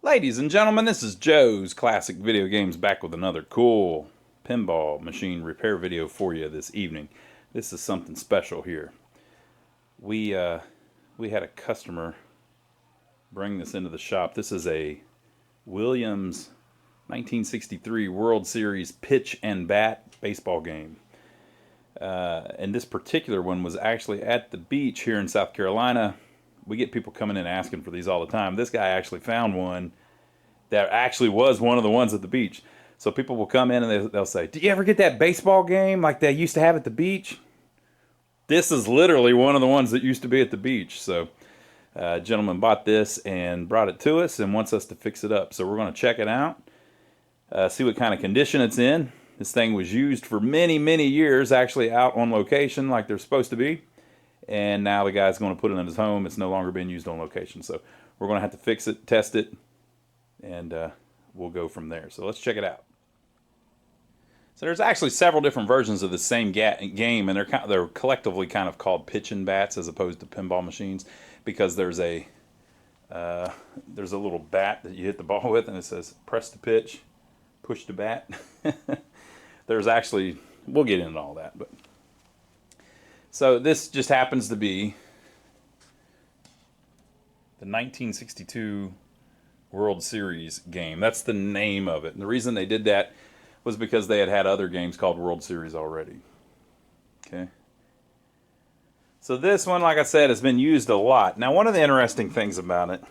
Ladies and gentlemen, this is Joe's Classic Video Games back with another cool pinball machine repair video for you this evening. This is something special here. We had a customer bring this into the shop. This is a Williams 1963 World Series pitch and bat baseball game. And this particular one was actually at the beach here in South Carolina. We get people coming in asking for these all the time. This guy actually found one that actually was one of the ones at the beach. So people will come in and they'll say, "Did you ever get that baseball game like they used to have at the beach?" This is literally one of the ones that used to be at the beach. So a gentleman bought this and brought it to us and wants us to fix it up. So we're going to check it out, see what kind of condition it's in. This thing was used for many, many years, actually out on location like they're supposed to be. And now the guy's going to put it in his home. It's no longer being used on location. So we're going to have to fix it, test it, and we'll go from there. So let's check it out. So there's actually several different versions of the same game, and they're collectively kind of called pitch and bats as opposed to pinball machines, because there's a little bat that you hit the ball with, and it says press to pitch, push to bat. There's actually, we'll get into all that, but so this just happens to be the 1962 World Series game. That's the name of it. And the reason they did that was because they had other games called World Series already. Okay. So this one, like I said, has been used a lot. Now, one of the interesting things about it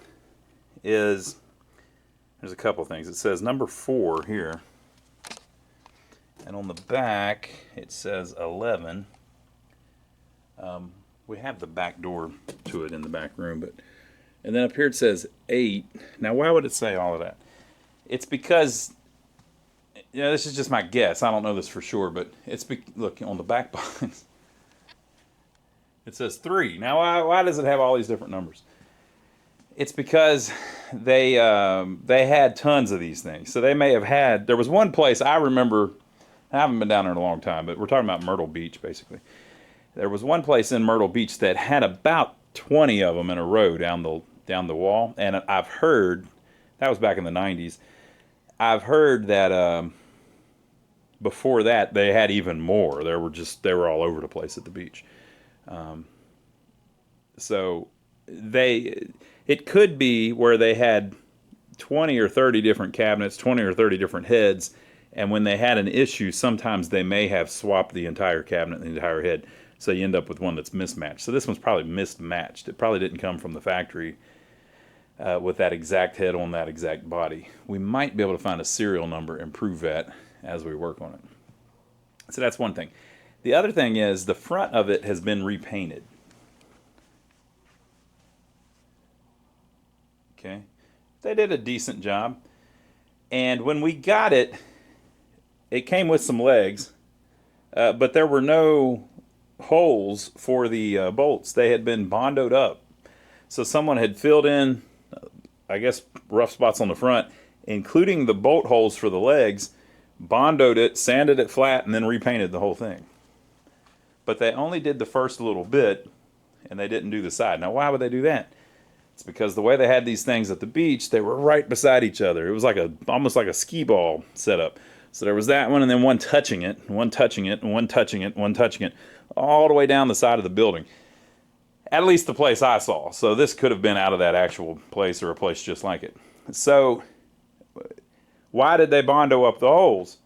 is there's a couple things. It says number 4 here. And on the back, it says 11. We have the back door to it in the back room, and then up here it says 8. Now, why would it say all of that? It's because, this is just my guess. I don't know this for sure, but look on the back box. It says 3. Now, why does it have all these different numbers? It's because they had tons of these things. So they may have had. There was one place I remember. I haven't been down there in a long time, but we're talking about Myrtle Beach, basically. There was one place in Myrtle Beach that had about 20 of them in a row down the wall, and I've heard, that was back in the 90s, I've heard that before that they had even more. They were all over the place at the beach. So it could be where they had 20 or 30 different cabinets, 20 or 30 different heads, and when they had an issue, sometimes they may have swapped the entire cabinet and the entire head. So you end up with one that's mismatched. So this one's probably mismatched. It probably didn't come from the factory with that exact head on that exact body. We might be able to find a serial number and prove that as we work on it. So that's one thing. The other thing is the front of it has been repainted. Okay. They did a decent job. And when we got it, it came with some legs, but there were no holes for the bolts. They had been bondoed up. So someone had filled in, I guess, rough spots on the front, including the bolt holes for the legs, bondoed it, sanded it flat, and then repainted the whole thing. But they only did the first little bit, and they didn't do the side. Now, why would they do that? It's because the way they had these things at the beach, they were right beside each other. It was like almost like a skee ball setup. So there was that one, and then one touching it, one touching it, and one touching it, one touching it, all the way down the side of the building. At least the place I saw. So this could have been out of that actual place or a place just like it. So why did they bondo up the holes?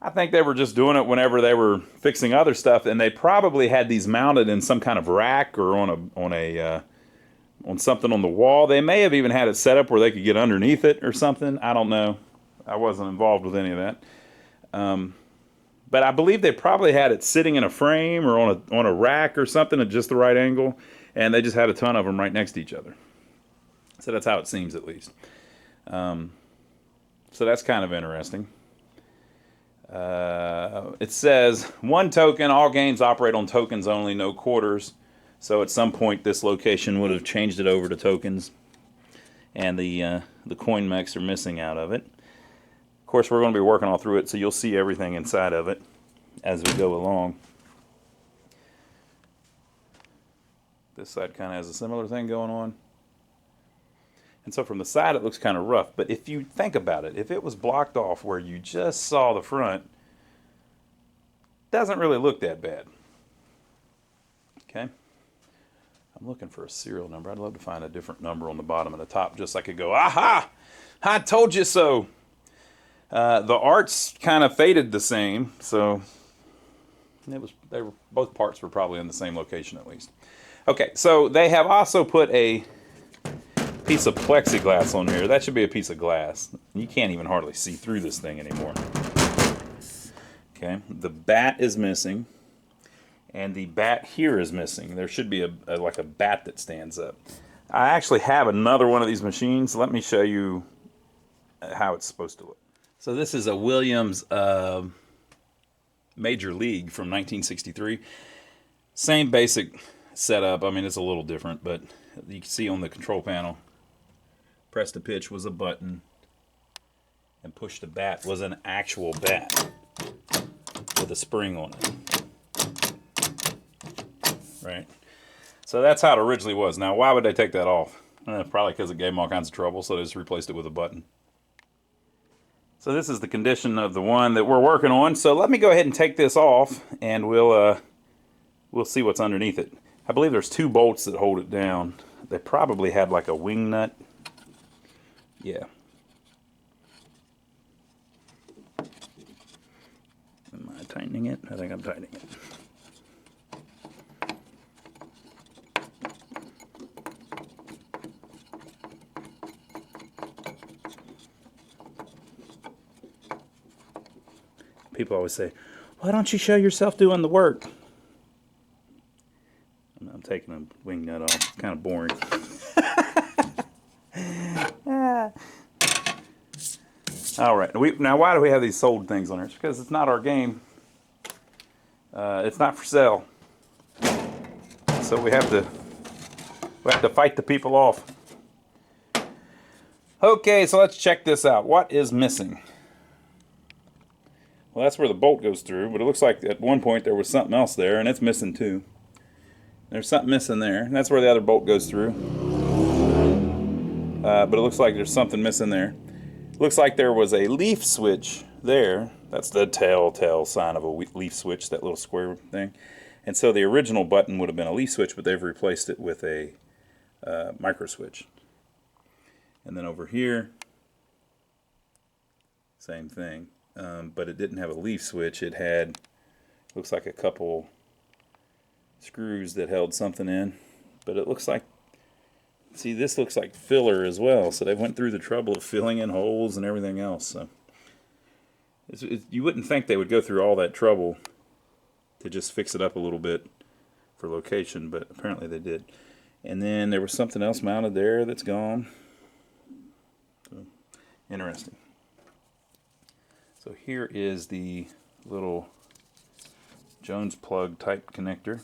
I think they were just doing it whenever they were fixing other stuff, and they probably had these mounted in some kind of rack or on something on the wall. They may have even had it set up where they could get underneath it or something. I don't know. I wasn't involved with any of that. But I believe they probably had it sitting in a frame or on a rack or something at just the right angle, and they just had a ton of them right next to each other. So that's how it seems, at least. So that's kind of interesting. It says, 1 token, all games operate on tokens only, no quarters. So at some point this location would have changed it over to tokens, and the coin mechs are missing out of it. Of course, we're going to be working all through it, so you'll see everything inside of it as we go along. This side kind of has a similar thing going on. And so from the side, it looks kind of rough. But if you think about it, if it was blocked off where you just saw the front, doesn't really look that bad. Okay. I'm looking for a serial number. I'd love to find a different number on the bottom and the top, just so I could go, aha! I told you so. The arts kind of faded the same, so both parts were probably in the same location at least. Okay, so they have also put a piece of plexiglass on here. That should be a piece of glass. You can't even hardly see through this thing anymore. Okay, the bat is missing, and the bat here is missing. There should be like a bat that stands up. I actually have another one of these machines. Let me show you how it's supposed to look. So this is a Williams Major League from 1963. Same basic setup. I mean, it's a little different, but you can see on the control panel, press to pitch was a button, and push to bat was an actual bat with a spring on it. Right? So that's how it originally was. Now, why would they take that off? Probably because it gave them all kinds of trouble, so they just replaced it with a button. So this is the condition of the one that we're working on. So let me go ahead and take this off, and we'll see what's underneath it. I believe there's 2 bolts that hold it down. They probably had like a wing nut. Yeah. Am I tightening it? I think I'm tightening it. People always say, why don't you show yourself doing the work? I'm taking a wing nut off. It's kind of boring. All right. Now, why do we have these sold things on here? It's because it's not our game. It's not for sale. So we have to fight the people off. Okay, so let's check this out. What is missing? Well, that's where the bolt goes through, but it looks like at one point there was something else there, and it's missing too. There's something missing there, and that's where the other bolt goes through. But it looks like there's something missing there. Looks like there was a leaf switch there. That's the telltale sign of a leaf switch, that little square thing. And so the original button would have been a leaf switch, but they've replaced it with a micro switch. And then over here, same thing. But it didn't have a leaf switch. It had, looks like a couple screws that held something in. But it looks like, see, this looks like filler as well. So they went through the trouble of filling in holes and everything else. So you wouldn't think they would go through all that trouble to just fix it up a little bit for location, but apparently they did. And then there was something else mounted there that's gone. So, interesting. So here is the little Jones plug type connector.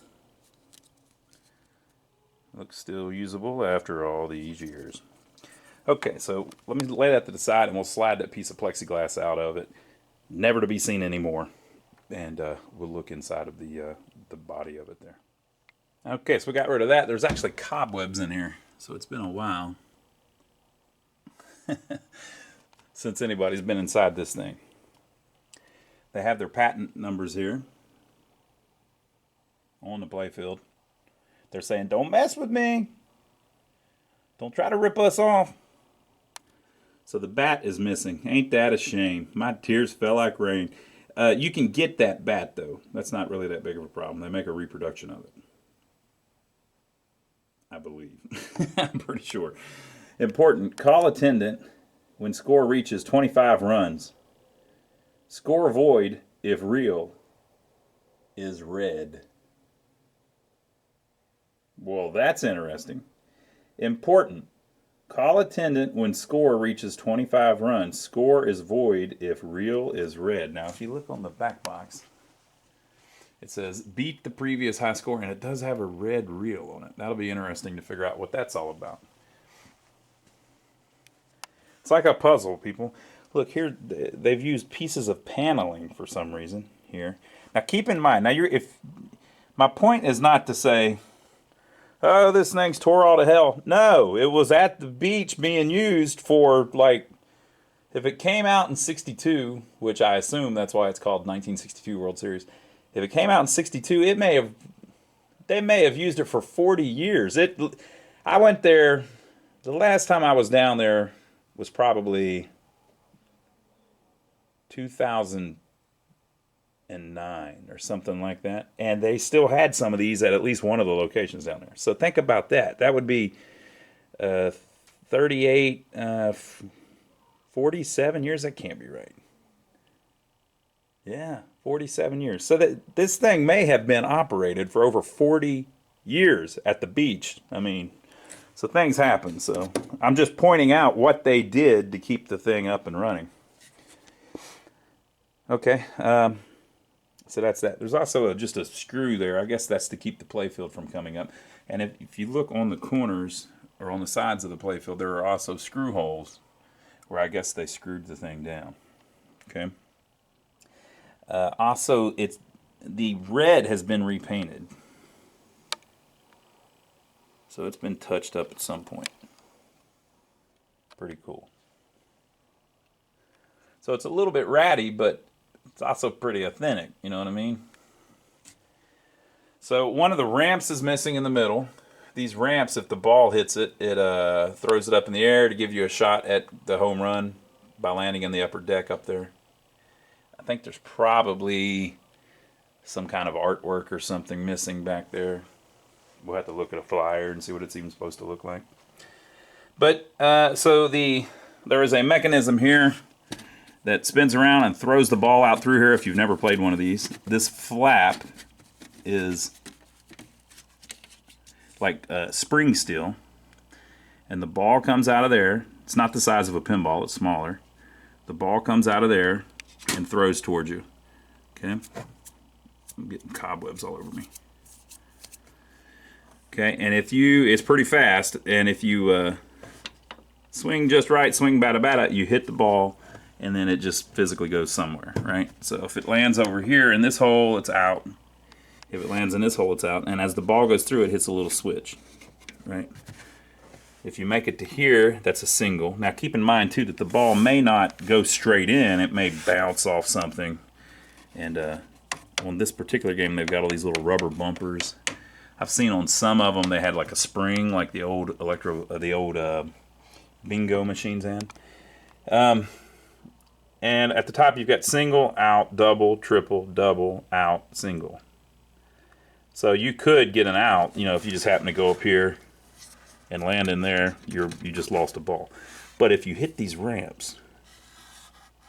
Looks still usable after all these years. Okay, so let me lay that to the side and we'll slide that piece of plexiglass out of it. Never to be seen anymore. And we'll look inside of the body of it there. Okay, so we got rid of that. There's actually cobwebs in here. So it's been a while since anybody's been inside this thing. They have their patent numbers here on the playfield. They're saying, don't mess with me. Don't try to rip us off. So the bat is missing. Ain't that a shame? My tears fell like rain. You can get that bat, though. That's not really that big of a problem. They make a reproduction of it. I believe. I'm pretty sure. Important. Call attendant when score reaches 25 runs. Score void if real is red. Well, that's interesting. Important. Call attendant when score reaches 25 runs. Score is void if real is red. Now, if you look on the back box, it says beat the previous high score, and it does have a red reel on it. That'll be interesting to figure out what that's all about. It's like a puzzle, people. Look here, they've used pieces of paneling for some reason here. Now keep in mind, if my point is not to say, Oh, this thing's tore all to hell. No, it was at the beach being used for, like, if it came out in 62, which I assume that's why it's called 1962 World Series. If it came out in 62, they may have used it for 40 years. I went there, the last time I was down there was probably 2009 or something like that. And they still had some of these at least one of the locations down there. So think about that. That would be 38, 47 years. That can't be right. Yeah, 47 years. So that this thing may have been operated for over 40 years at the beach. I mean, so things happen. So I'm just pointing out what they did to keep the thing up and running. Okay, so that's that. There's also just a screw there. I guess that's to keep the playfield from coming up. And if you look on the corners or on the sides of the playfield, there are also screw holes where I guess they screwed the thing down. Okay. Also, the red has been repainted. So it's been touched up at some point. Pretty cool. So it's a little bit ratty, but it's also pretty authentic, you know what I mean? So one of the ramps is missing in the middle. These ramps, if the ball hits it, it throws it up in the air to give you a shot at the home run by landing in the upper deck up there. I think there's probably some kind of artwork or something missing back there. We'll have to look at a flyer and see what it's even supposed to look like. But so there is a mechanism here that spins around and throws the ball out through here if you've never played one of these. This flap is like spring steel, and the ball comes out of there. It's not the size of a pinball, it's smaller. The ball comes out of there and throws towards you. Okay? I'm getting cobwebs all over me. Okay, and it's pretty fast, and if you swing just right, swing bada, you hit the ball, and then it just physically goes somewhere, right? So if it lands over here in this hole, it's out. If it lands in this hole, it's out. And as the ball goes through, it hits a little switch, right? If you make it to here, that's a single. Now keep in mind, too, that the ball may not go straight in. It may bounce off something. And on this particular game, they've got all these little rubber bumpers. I've seen on some of them, they had like a spring, like the old bingo machines had. And at the top, you've got single, out, double, triple, double, out, single. So you could get an out, you know, if you just happen to go up here and land in there, you just lost a ball. But if you hit these ramps,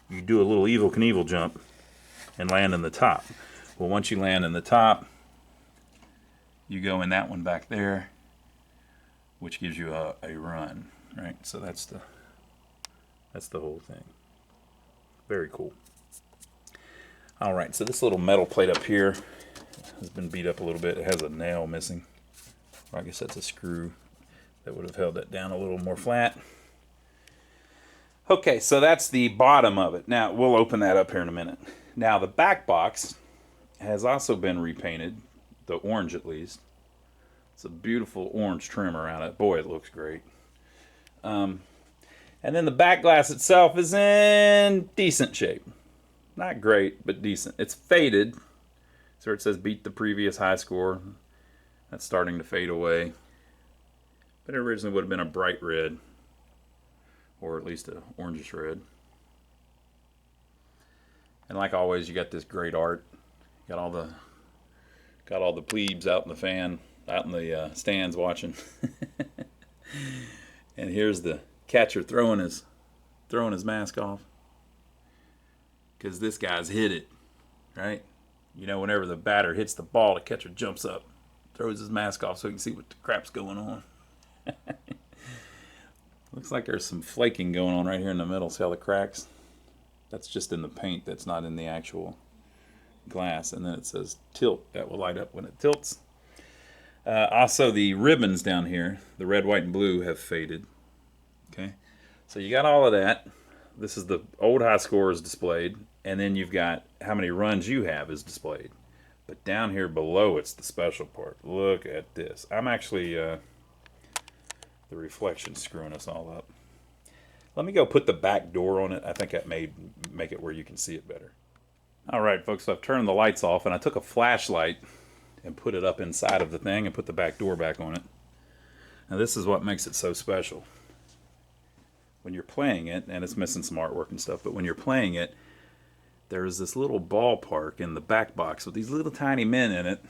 you do a little Evel Knievel jump and land in the top. Well, once you land in the top, you go in that one back there, which gives you a run, right? So that's the whole thing. Very cool. All right, so this little metal plate up here has been beat up a little bit. It has a nail missing. Or I guess that's a screw that would have held that down a little more flat. Okay, so that's the bottom of it. Now, we'll open that up here in a minute. Now, the back box has also been repainted, the orange at least. It's a beautiful orange trim around it. Boy, it looks great. And then the back glass itself is in decent shape. Not great, but decent. It's faded. So it says beat the previous high score. That's starting to fade away. But it originally would have been a bright red. Or at least an orangish red. And like always, you got this great art. Got all the plebes out in the stands watching. And here's the catcher throwing his mask off. Because this guy's hit it, right? You know, whenever the batter hits the ball, the catcher jumps up, throws his mask off so he can see what the crap's going on. Looks like there's some flaking going on right here in the middle. See all the cracks? That's just in the paint. That's not in the actual glass. And then it says tilt. That will light up when it tilts. Also, the ribbons down here, the red, white, and blue, have faded. Okay, so you got all of that. This is the old high score is displayed, and then you've got how many runs you have is displayed. But down here below, it's the special part. Look at this. I'm actually, the reflection's screwing us all up. Let me go put the back door on it. I think that may make it where you can see it better. All right, folks, so I've turned the lights off, and I took a flashlight and put it up inside of the thing and put the back door back on it. Now, this is what makes it so special. When you're playing it, and it's missing some artwork and stuff, but when you're playing it, there's this little ballpark in the back box with these little tiny men in it,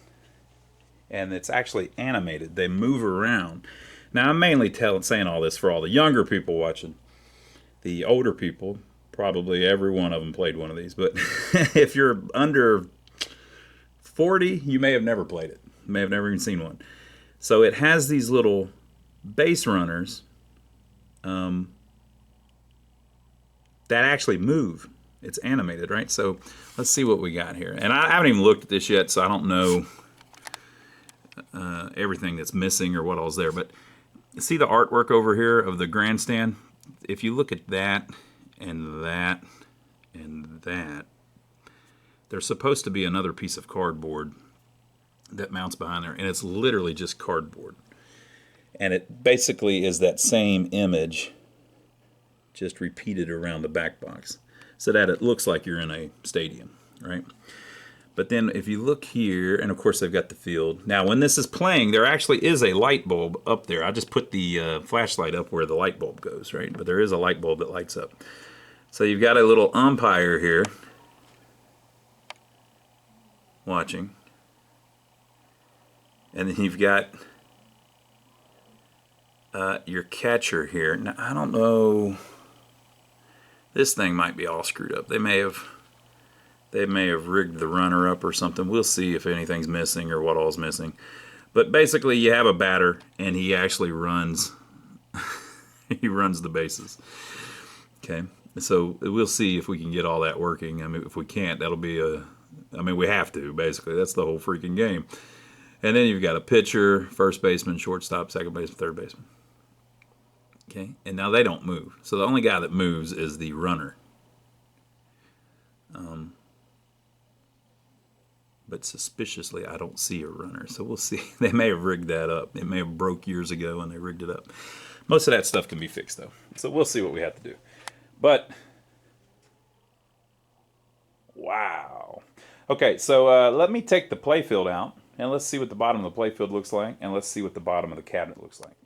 and it's actually animated. They move around. Now, I'm mainly saying all this for all the younger people watching. The older people, probably every one of them played one of these, but if you're under 40, you may have never played it. You may have never even seen one. So it has these little base runners that actually move. It's animated, right? So let's see what we got here. And I haven't even looked at this yet, so I don't know everything that's missing or what all's there. But see the artwork over here of the grandstand? If you look at that and that and that, there's supposed to be another piece of cardboard that mounts behind there, and it's literally just cardboard. And it basically is that same image just repeated around the back box so that it looks like you're in a stadium, right? But then if you look here, and of course they've got the field. Now when this is playing, there actually is a light bulb up there. I just put the flashlight up where the light bulb goes, right? But there is a light bulb that lights up. So you've got a little umpire here watching. And then you've got your catcher here. Now I don't know. This thing might be all screwed up. They may have rigged the runner up or something. We'll see if anything's missing or what all's missing. But basically, you have a batter, and he actually runs. He runs the bases. Okay, so we'll see if we can get all that working. I mean, if we can't, that'll be we have to, basically. That's the whole freaking game. And then you've got a pitcher, first baseman, shortstop, second baseman, third baseman. Okay, and now they don't move. So the only guy that moves is the runner. But suspiciously, I don't see a runner. So we'll see. They may have rigged that up. It may have broke years ago and they rigged it up. Most of that stuff can be fixed, though. So we'll see what we have to do. But, wow. Okay, so let me take the playfield out. And let's see what the bottom of the playfield looks like. And let's see what the bottom of the cabinet looks like.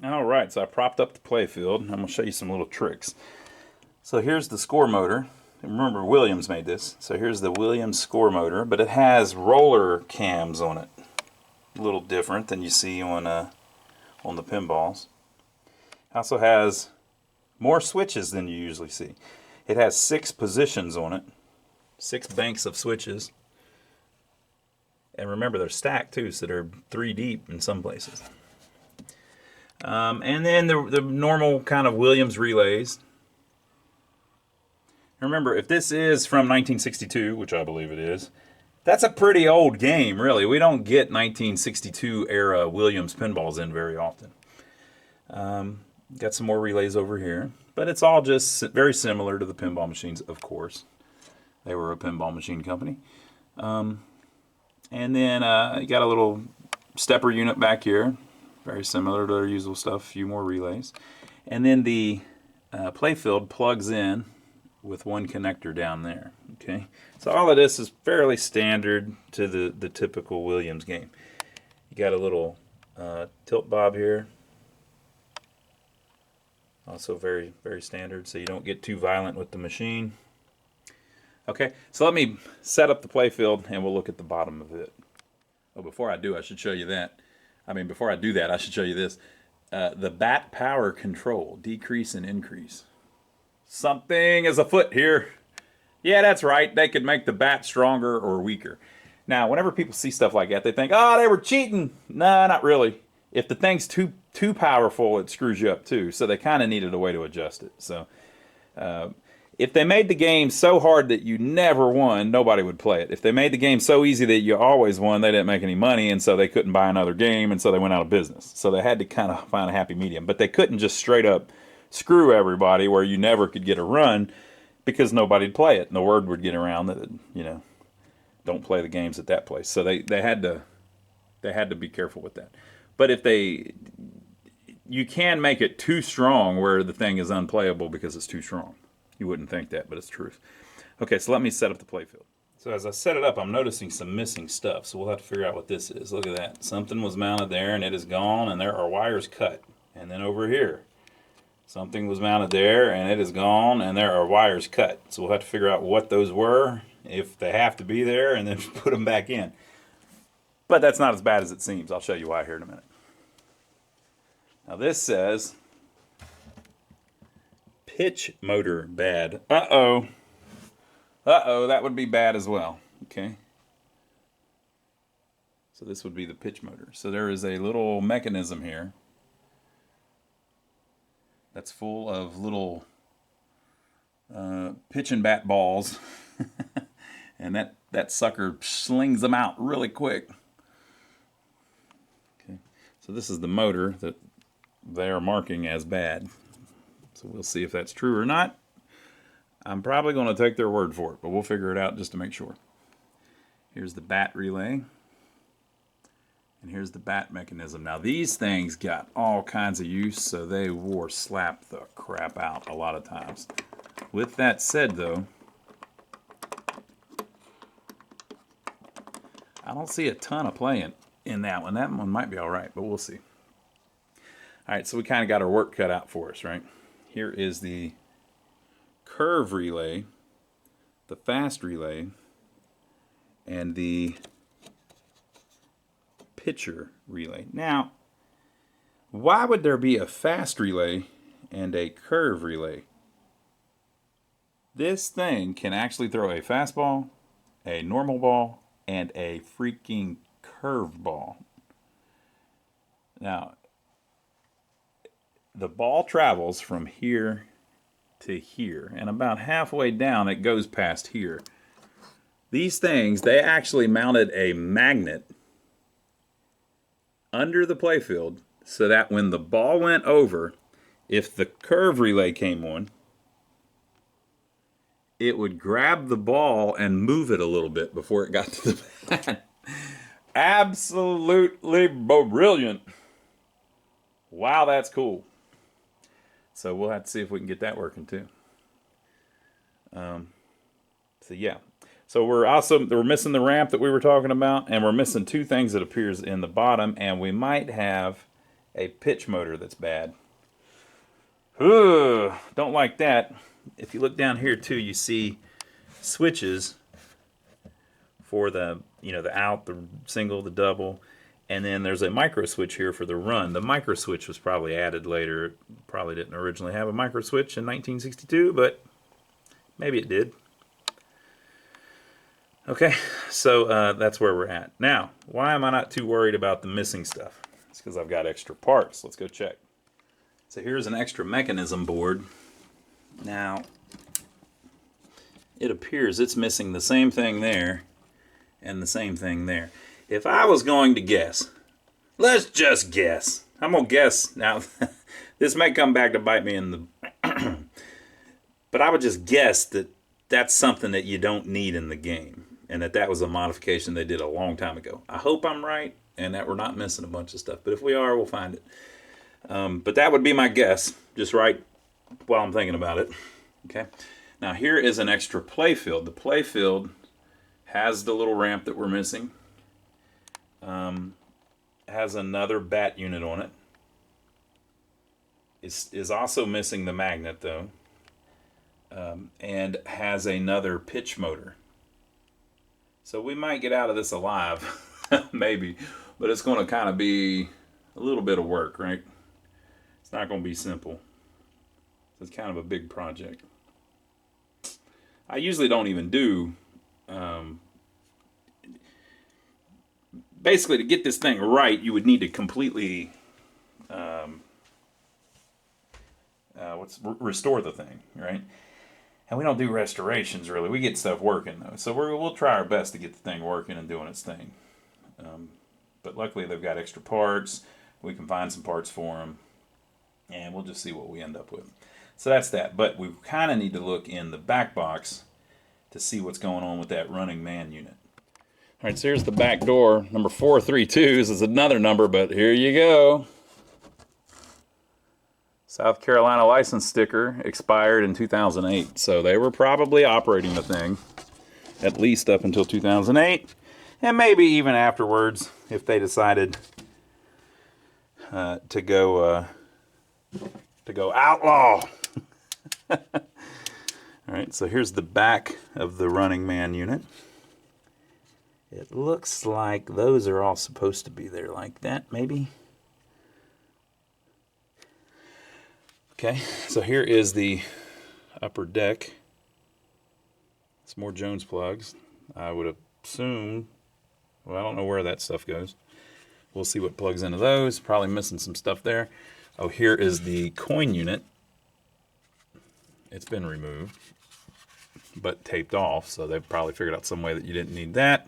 All right, so I propped up the playfield. I'm going to show you some little tricks. So here's the score motor. Remember, Williams made this. So here's the Williams score motor, but it has roller cams on it. A little different than you see on the pinballs. It also has more switches than you usually see. It has 6 positions on it. 6 banks of switches. And remember, they're stacked too, so they're 3 deep in some places. And then the normal kind of Williams relays. Remember, if this is from 1962, which I believe it is, that's a pretty old game, really. We don't get 1962 era Williams pinballs in very often. Got some more relays over here, but it's all just very similar to the pinball machines, of course. They were a pinball machine company. And then you got a little stepper unit back here, very similar to their usual stuff, a few more relays. And then the playfield plugs in with one connector down there. Okay, so all of this is fairly standard to the typical Williams game. You got a little tilt bob here, also very, very standard, so you don't get too violent with the machine. Okay, so let me set up the playfield and we'll look at the bottom of it. Oh, before I do, I should show you that. Before I do that, I should show you this. The bat power control, decrease and increase. Something is afoot here. Yeah, that's right. They could make the bat stronger or weaker. Now, whenever people see stuff like that, they think, oh, they were cheating. Nah, not really. If the thing's too powerful, it screws you up too. So they kind of needed a way to adjust it. So if they made the game so hard that you never won, nobody would play it. If they made the game so easy that you always won, they didn't make any money, and so they couldn't buy another game, and so they went out of business. So they had to kind of find a happy medium. But they couldn't just straight up screw everybody where you never could get a run because nobody'd play it, and the word would get around that, don't play the games at that place. So they had to be careful with that. But if you can make it too strong where the thing is unplayable because it's too strong. You wouldn't think that, but it's truth. Okay, so let me set up the playfield. So as I set it up, I'm noticing some missing stuff. So we'll have to figure out what this is. Look at that. Something was mounted there and it is gone, and there are wires cut. And then over here, something was mounted there and it is gone, and there are wires cut. So we'll have to figure out what those were, if they have to be there, and then put them back in. But that's not as bad as it seems. I'll show you why here in a minute. Now this says pitch motor bad. Uh-oh. Uh-oh, that would be bad as well. Okay. So this would be the pitch motor. So there is a little mechanism here that's full of little pitch and bat balls. And that sucker slings them out really quick. Okay. So this is the motor that they are marking as bad. So we'll see if that's true or not. I'm probably going to take their word for it, but we'll figure it out just to make sure. Here's the bat relay. And here's the bat mechanism. Now these things got all kinds of use, so they slap the crap out a lot of times. With that said though, I don't see a ton of play in that one. That one might be all right, but we'll see. All right, so we kind of got our work cut out for us, right? Here is the curve relay, the fast relay, and the pitcher relay. Now, why would there be a fast relay and a curve relay? This thing can actually throw a fastball, a normal ball, and a freaking curveball. Now, the ball travels from here to here, and about halfway down it goes past here. These things, they actually mounted a magnet under the playfield so that when the ball went over, if the curve relay came on, it would grab the ball and move it a little bit before it got to the bat. Absolutely brilliant. Wow, that's cool. So we'll have to see if we can get that working too. So yeah. So we're missing the ramp that we were talking about, and we're missing two things that appears in the bottom, and we might have a pitch motor that's bad. Ugh, don't like that. If you look down here too, you see switches for the out, the single, the double, and then there's a micro switch here for the run. The micro switch was probably added later. It probably didn't originally have a micro switch in 1962, but maybe it did. Okay, so that's where we're at. Now, why am I not too worried about the missing stuff? It's because I've got extra parts. Let's go check. So here's an extra mechanism board. Now, it appears it's missing the same thing there and the same thing there. If I was going to guess, let's just guess. I'm going to guess. Now, this may come back to bite me in the... but I would just guess that that's something that you don't need in the game, and that was a modification they did a long time ago. I hope I'm right, and that we're not missing a bunch of stuff. But if we are, we'll find it. But that would be my guess, just right while I'm thinking about it. Okay. Now here is an extra playfield. The playfield has the little ramp that we're missing. Has another bat unit on it. Is also missing the magnet though. And has another pitch motor. So we might get out of this alive, maybe, but it's going to kind of be a little bit of work, right? It's not going to be simple. It's kind of a big project. I usually don't even do, basically to get this thing right, you would need to completely, restore the thing, right? And we don't do restorations, really. We get stuff working, though. So we'll try our best to get the thing working and doing its thing. But luckily, they've got extra parts. We can find some parts for them. And we'll just see what we end up with. So that's that. But we kind of need to look in the back box to see what's going on with that running man unit. All right, so here's the back door. Number 432 is another number, but here you go. South Carolina license sticker expired in 2008, so they were probably operating the thing at least up until 2008, and maybe even afterwards if they decided to go outlaw. All right, so here's the back of the Running Man unit. It looks like those are all supposed to be there like that, maybe. Okay, so here is the upper deck. Some more Jones plugs. I would assume, well, I don't know where that stuff goes. We'll see what plugs into those. Probably missing some stuff there. Oh, here is the coin unit. It's been removed, but taped off, so they've probably figured out some way that you didn't need that.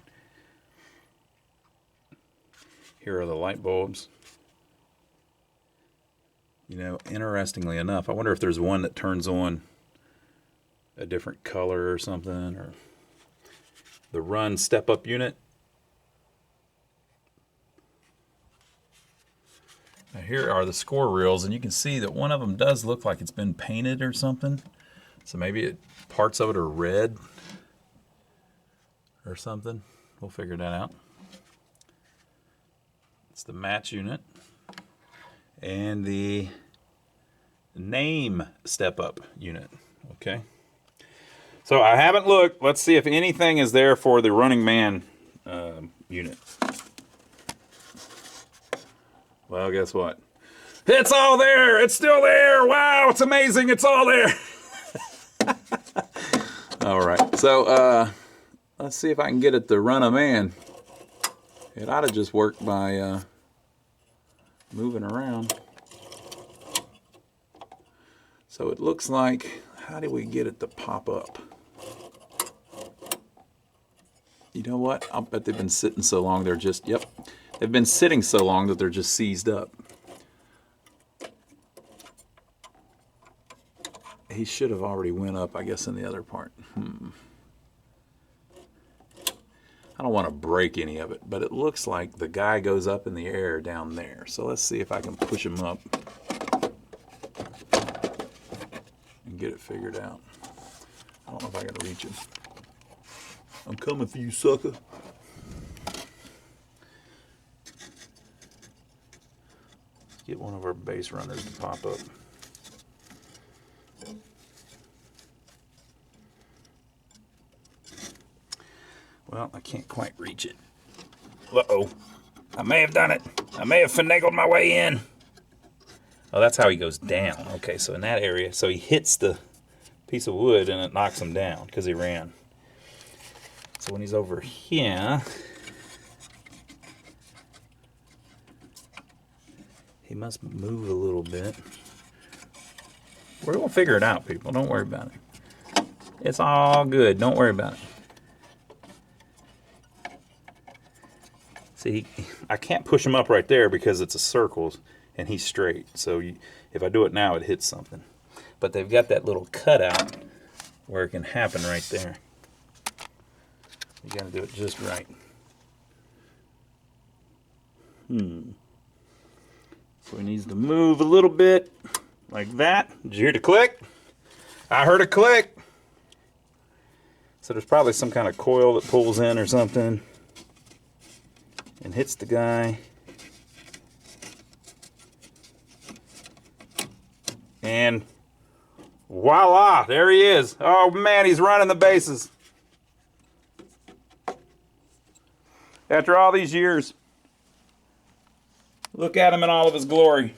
Here are the light bulbs. You know, interestingly enough, I wonder if there's one that turns on a different color or something, or the run step-up unit. Now here are the score reels, and you can see that one of them does look like it's been painted or something. So maybe parts of it are red or something. We'll figure that out. It's the match unit and the name step-up unit. Okay. So I haven't looked. Let's see if anything is there for the Running Man unit. Well, guess what? It's all there. It's still there. Wow, it's amazing. It's all there. All right. So let's see if I can get it to run a man. It ought to just work by moving around. So it looks like, how do we get it to pop up? You know what? I'll bet they've been sitting so long they're just, yep. They've been sitting so long that they're just seized up. He should have already went up, I guess, in the other part. I don't want to break any of it, but it looks like the guy goes up in the air down there. So let's see if I can push him up and get it figured out. I don't know if I can reach him. I'm coming for you, sucker. Get one of our base runners to pop up. Well, I can't quite reach it. Uh-oh. I may have done it. I may have finagled my way in. Oh, that's how he goes down. Okay, so in that area, so he hits the piece of wood and it knocks him down because he ran. So when he's over here, he must move a little bit. We're going to figure it out, people. Don't worry about it. It's all good. Don't worry about it. See, I can't push him up right there because it's a circle and he's straight. So if I do it now, it hits something. But they've got that little cutout where it can happen right there. You got to do it just right. So he needs to move a little bit like that. Did you hear the click? I heard a click. So there's probably some kind of coil that pulls in or something and hits the guy. And voila, there he is. Oh man, he's running the bases. After all these years, look at him in all of his glory.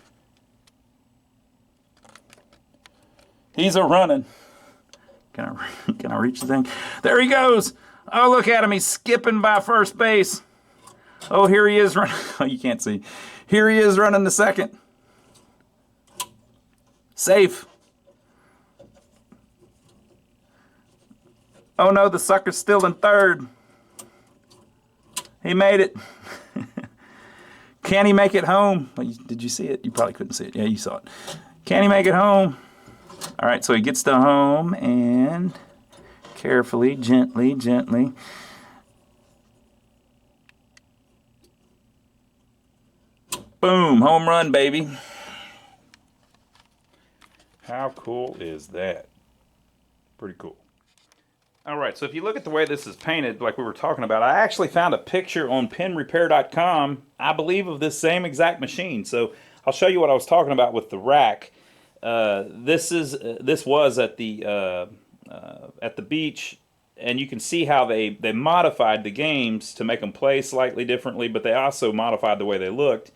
He's a running. Can I reach the thing? There he goes. Oh, look at him. He's skipping by first base. Oh, here he is running. Oh, you can't see. Here he is running the second. Safe. Oh no, the sucker's still in third. He made it. Can he make it home? Did you see it? You probably couldn't see it. Yeah, you saw it. Can he make it home? All right, so he gets to home and carefully, gently. Boom, home run, baby. How cool is that? Pretty cool. All right, so if you look at the way this is painted, like we were talking about, I actually found a picture on pinrepair.com, I believe, of this same exact machine. So I'll show you what I was talking about with the rack. This was at the beach, and you can see how they modified the games to make them play slightly differently, but they also modified the way they looked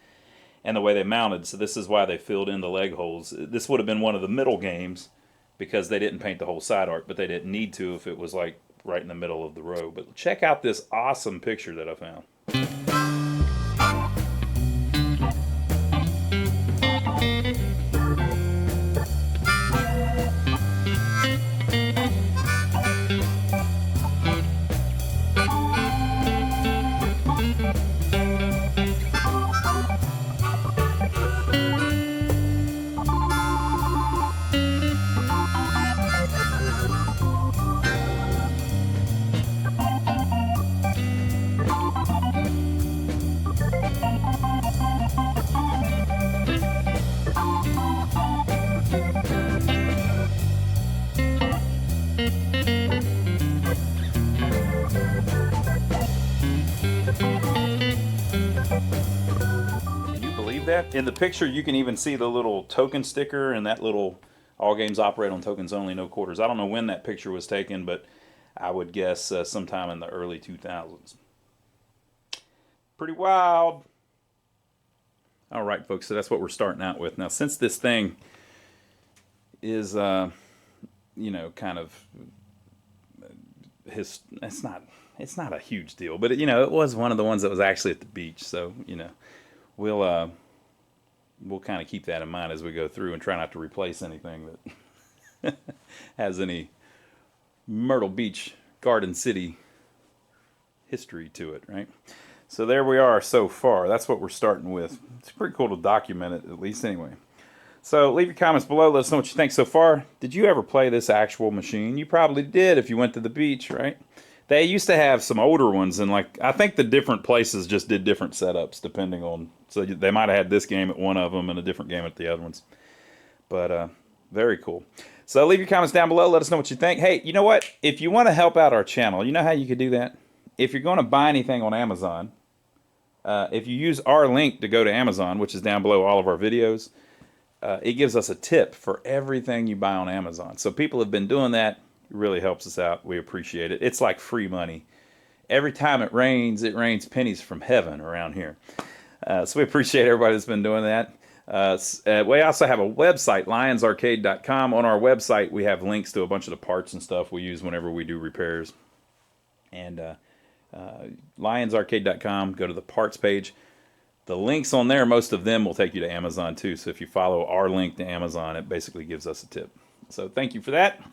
and the way they mounted. So this is why they filled in the leg holes. This would have been one of the middle games, because they didn't paint the whole side arc, but they didn't need to if it was like right in the middle of the row. But check out this awesome picture that I found. That in the picture, you can even see the little token sticker and that little all games operate on tokens only, no quarters. I don't know when that picture was taken, but I would guess sometime in the early 2000s. Pretty wild. All right, folks, so that's what we're starting out with. Now, since this thing is you know, kind of it's not a huge deal, but you know, it was one of the ones that was actually at the beach, so you know, we'll kind of keep that in mind as we go through and try not to replace anything that has any Myrtle Beach, Garden City history to it, right? So there we are so far. That's what we're starting with. It's pretty cool to document it, at least anyway. So leave your comments below. Let us know what you think so far. Did you ever play this actual machine? You probably did if you went to the beach, right? They used to have some older ones, and like I think the different places just did different setups depending on. So they might have had this game at one of them and a different game at the other ones. But very cool. So leave your comments down below. Let us know what you think. Hey, you know what? If you want to help out our channel, you know how you could do that? If you're going to buy anything on Amazon, if you use our link to go to Amazon, which is down below all of our videos, it gives us a tip for everything you buy on Amazon. So people have been doing that. It really helps us out. We appreciate it. It's like free money. Every time it rains pennies from heaven around here. So we appreciate everybody that's been doing that. We also have a website, lionsarcade.com. On our website, we have links to a bunch of the parts and stuff we use whenever we do repairs. And lionsarcade.com, go to the parts page. The links on there, most of them will take you to Amazon too. So if you follow our link to Amazon, it basically gives us a tip. So thank you for that.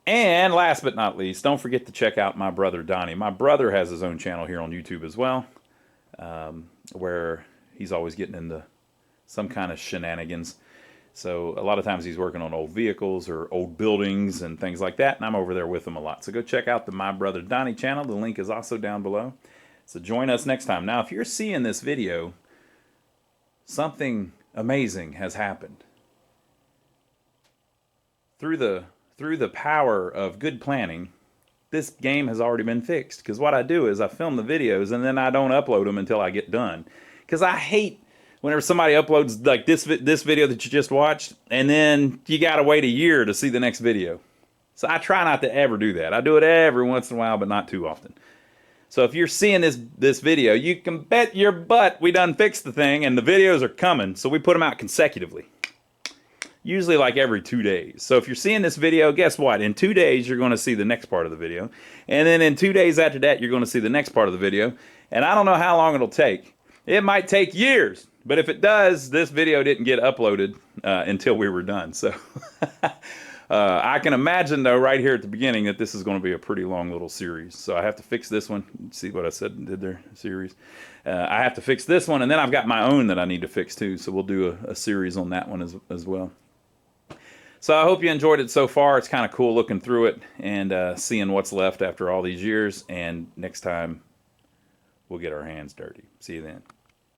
And last but not least, don't forget to check out my brother Donnie. My brother has his own channel here on YouTube as well, where he's always getting into some kind of shenanigans. So a lot of times he's working on old vehicles or old buildings and things like that, and I'm over there with him a lot. So go check out the My Brother Donnie channel. The link is also down below. So join us next time. Now, if you're seeing this video, something amazing has happened. Through the power of good planning, this game has already been fixed. Because what I do is I film the videos and then I don't upload them until I get done. Because I hate whenever somebody uploads like this video that you just watched, and then you got to wait a year to see the next video. So I try not to ever do that. I do it every once in a while, but not too often. So if you're seeing this video, you can bet your butt we done fixed the thing, and the videos are coming. So we put them out consecutively. Usually like every 2 days. So if you're seeing this video, guess what? In 2 days, you're going to see the next part of the video. And then in 2 days after that, you're going to see the next part of the video. And I don't know how long it'll take. It might take years. But if it does, this video didn't get uploaded until we were done. So I can imagine, though, right here at the beginning that this is going to be a pretty long little series. So I have to fix this one. See what I said and did there? Series. I have to fix this one, and then I've got my own that I need to fix, too. So we'll do a series on that one as well. So I hope you enjoyed it so far. It's kind of cool looking through it and seeing what's left after all these years. And next time, we'll get our hands dirty. See you then.